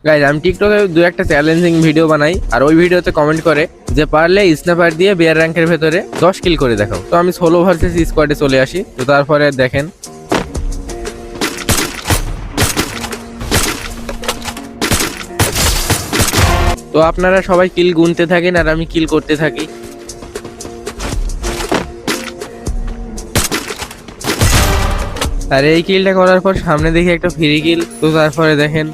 Guys আমি টিকটকে দু একটা চ্যালেঞ্জিং ভিডিও বানাই, আর ওই ভিডিওতে কমেন্ট করে যে পারলে স্ন্যাপার দিয়ে বিয়ার র্যাঙ্কের ভেতরে 10 কিল করে দেখাও। তো আমি সোলো ভার্সেস স্কোয়াডে চলে আসি। তো তারপরে দেখেন তো আপনারা সবাই কিল গুনতে থাকেন আর আমি কিল করতে থাকি। আর এই কিলটা করার পর সামনে দেখি একটা ফ্রি কিল। তো তারপরে দেখেন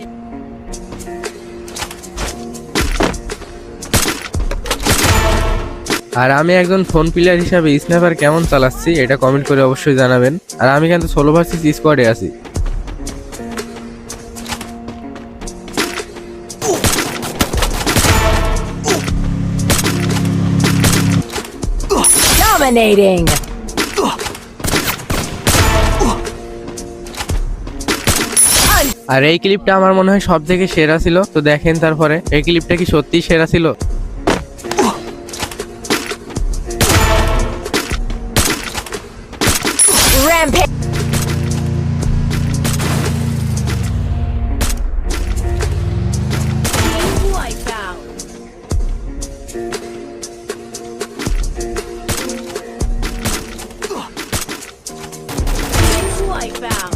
আর আমি একজন ফোন প্লেয়ার হিসাবে স্ন্যাপার কেমন চালাচ্ছি এটা কমেন্ট করে অবশ্যই জানাবেন। আর আমি কিন্তু সোলো ভার্সেস স্কোয়াডে আছি। Dominating. আর এই ক্লিপটা আমার মনে হয় সব থেকে সেরা ছিল। তো দেখেন তারপরে এই ক্লিপটা কি সত্যিই সেরা ছিল। Rampage. Wipeout. Wipeout.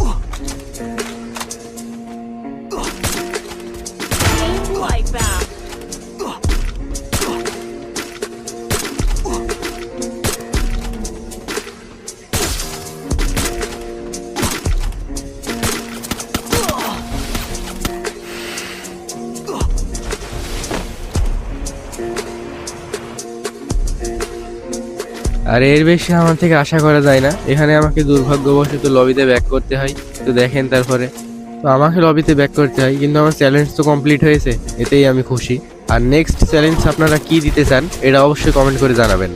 Wipeout. আর এর বেশি আমার থেকে আশা করা যায় না। এখানে আমাকে দুর্ভাগ্যবশত লবিতে ব্যাক করতে হয়। তো দেখেন তারপরে তো আমাকে লবিতে ব্যাক করতে হয়, কিন্তু আমার চ্যালেঞ্জ তো কমপ্লিট হয়েছে, এতেই আমি খুশি। আর নেক্সট চ্যালেঞ্জ আপনারা কি দিতে চান এটা অবশ্যই কমেন্ট করে জানাবেন।